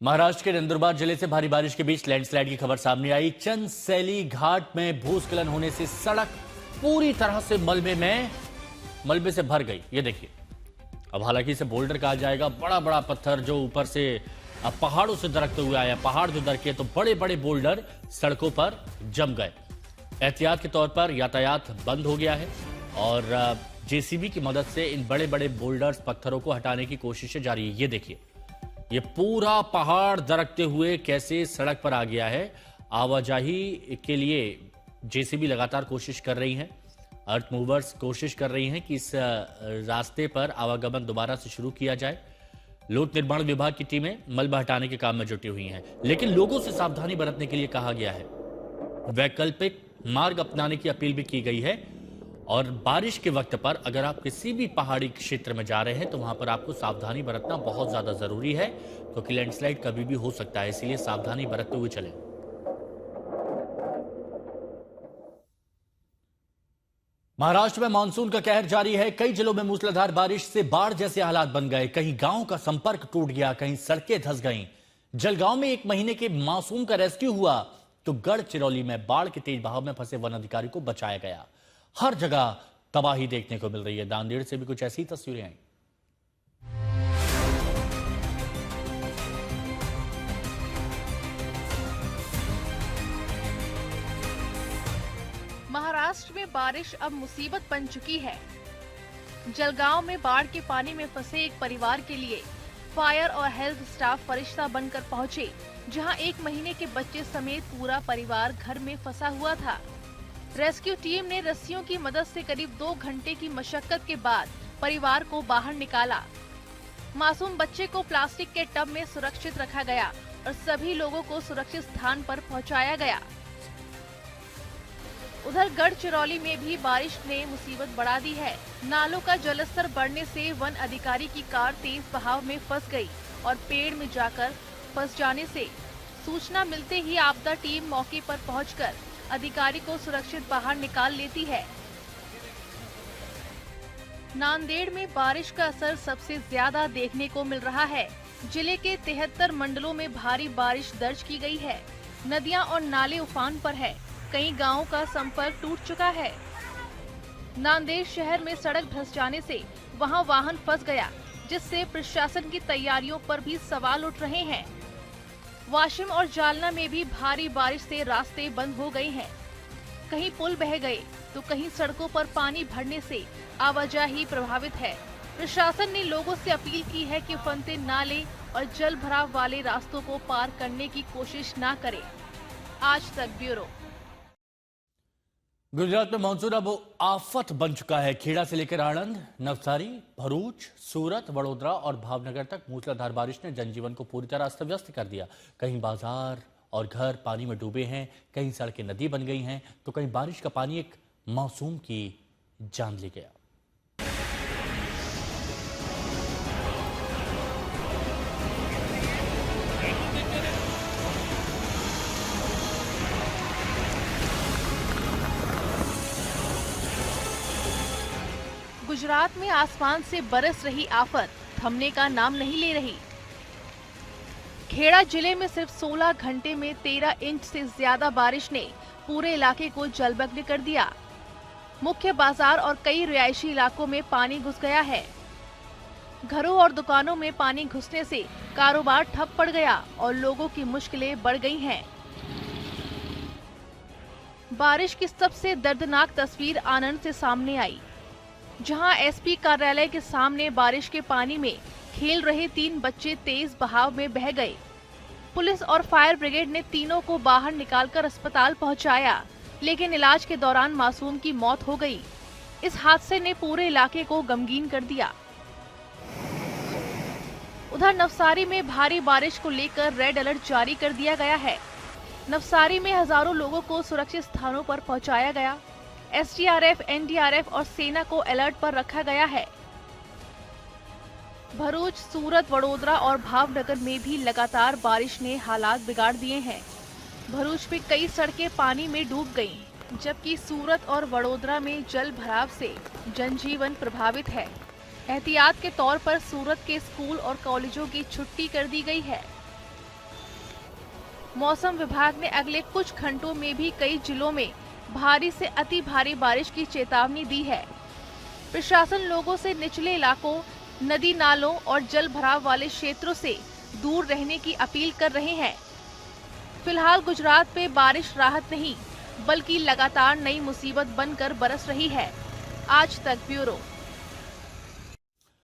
महाराष्ट्र के नंदुरबार जिले से भारी बारिश के बीच लैंडस्लाइड की खबर सामने आई। चंदसैली घाट में भूस्खलन होने से सड़क पूरी तरह से मलबे से भर गई। ये देखिए, अब हालांकि इसे बोल्डर कहा जाएगा। बड़ा बड़ा पत्थर जो ऊपर से पहाड़ों से दरकते हुए आया, पहाड़ जो दरके तो बड़े बड़े बोल्डर सड़कों पर जम गए। एहतियात के तौर पर यातायात बंद हो गया है और जेसीबी की मदद से इन बड़े बड़े बोल्डर्स पत्थरों को हटाने की कोशिशें जारी है। ये देखिए, ये पूरा पहाड़ दरकते हुए कैसे सड़क पर आ गया है। आवाजाही के लिए जेसीबी लगातार कोशिश कर रही है। अर्थ मूवर्स कोशिश कर रही हैं कि इस रास्ते पर आवागमन दोबारा से शुरू किया जाए। लोक निर्माण विभाग की टीमें मलबा हटाने के काम में जुटी हुई हैं, लेकिन लोगों से सावधानी बरतने के लिए कहा गया है। वैकल्पिक मार्ग अपनाने की अपील भी की गई है और बारिश के वक्त पर अगर आप किसी भी पहाड़ी क्षेत्र में जा रहे हैं तो वहां पर आपको सावधानी बरतना बहुत ज्यादा जरूरी है, क्योंकि लैंडस्लाइड कभी भी हो सकता है, इसलिए सावधानी बरतते हुए चलें। महाराष्ट्र में मानसून का कहर जारी है। कई जिलों में मूसलाधार बारिश से बाढ़ जैसे हालात बन गए। कहीं गांव का संपर्क टूट गया, कहीं सड़कें धंस गईं। जलगांव में 1 महीने के मासूम का रेस्क्यू हुआ तो गढ़चिरौली में बाढ़ के तेज बहाव में फंसे वन अधिकारी को बचाया गया। हर जगह तबाही देखने को मिल रही है। नांदेड़ से भी कुछ ऐसी तस्वीरें आई। महाराष्ट्र में बारिश अब मुसीबत बन चुकी है। जलगांव में बाढ़ के पानी में फंसे एक परिवार के लिए फायर और हेल्थ स्टाफ फरिश्ता बनकर पहुंचे, जहां 1 महीने के बच्चे समेत पूरा परिवार घर में फंसा हुआ था। रेस्क्यू टीम ने रस्सियों की मदद से करीब 2 घंटे की मशक्कत के बाद परिवार को बाहर निकाला। मासूम बच्चे को प्लास्टिक के टब में सुरक्षित रखा गया और सभी लोगों को सुरक्षित स्थान पर पहुंचाया गया। उधर गढ़चिरौली में भी बारिश ने मुसीबत बढ़ा दी है। नालों का जलस्तर बढ़ने से वन अधिकारी की कार तेज बहाव में फंस गई और पेड़ में जाकर फंस जाने से सूचना मिलते ही आपदा टीम मौके पर पहुंचकर अधिकारी को सुरक्षित बाहर निकाल लेती है। नांदेड़ में बारिश का असर सबसे ज्यादा देखने को मिल रहा है। जिले के 73 मंडलों में भारी बारिश दर्ज की गई है। नदियां और नाले उफान पर है। कई गांवों का संपर्क टूट चुका है। नांदेड़ शहर में सड़क धंस जाने से वहां वाहन फंस गया, जिससे प्रशासन की तैयारियों पर भी सवाल उठ रहे हैं। वाशिम और जालना में भी भारी बारिश से रास्ते बंद हो गए हैं। कहीं पुल बह गए तो कहीं सड़कों पर पानी भरने से आवाजाही प्रभावित है। प्रशासन ने लोगों से अपील की है कि फनते नाले और जल भराव वाले रास्तों को पार करने की कोशिश न करें। आज तक ब्यूरो। गुजरात में मानसून अब आफत बन चुका है। खेड़ा से लेकर आणंद, नवसारी, भरूच, सूरत, वडोदरा और भावनगर तक मूसलाधार बारिश ने जनजीवन को पूरी तरह अस्त व्यस्त कर दिया। कहीं बाजार और घर पानी में डूबे हैं, कहीं सड़कें नदी बन गई हैं, तो कहीं बारिश का पानी एक मासूम की जान ले गया। गुजरात में आसमान से बरस रही आफत थमने का नाम नहीं ले रही। खेड़ा जिले में सिर्फ 16 घंटे में 13 इंच से ज्यादा बारिश ने पूरे इलाके को जलमग्न कर दिया। मुख्य बाजार और कई रिहायशी इलाकों में पानी घुस गया है। घरों और दुकानों में पानी घुसने से कारोबार ठप पड़ गया और लोगों की मुश्किलें बढ़ गई हैं। बारिश की सबसे दर्दनाक तस्वीर आनंद से सामने आई, जहां एसपी कार्यालय के सामने बारिश के पानी में खेल रहे 3 बच्चे तेज बहाव में बह गए। पुलिस और फायर ब्रिगेड ने तीनों को बाहर निकालकर अस्पताल पहुंचाया, लेकिन इलाज के दौरान मासूम की मौत हो गई। इस हादसे ने पूरे इलाके को गमगीन कर दिया। उधर नवसारी में भारी बारिश को लेकर रेड अलर्ट जारी कर दिया गया है। नवसारी में हजारों लोगों को सुरक्षित स्थानों पर पहुंचाया गया। एसडीआरएफ, एनडीआरएफ और सेना को अलर्ट पर रखा गया है। भरूच, सूरत, वडोदरा और भावनगर में भी लगातार बारिश ने हालात बिगाड़ दिए हैं। भरूच में कई सड़कें पानी में डूब गईं, जबकि सूरत और वडोदरा में जल भराव से जनजीवन प्रभावित है। एहतियात के तौर पर सूरत के स्कूल और कॉलेजों की छुट्टी कर दी गई है। मौसम विभाग ने अगले कुछ घंटों में भी कई जिलों में भारी से अति भारी बारिश की चेतावनी दी है। प्रशासन लोगों से निचले इलाकों, नदी नालों और जल भराव वाले क्षेत्रों से दूर रहने की अपील कर रहे हैं। फिलहाल गुजरात पे बारिश राहत नहीं, बल्कि लगातार नई मुसीबत बनकर बरस रही है। आज तक ब्यूरो।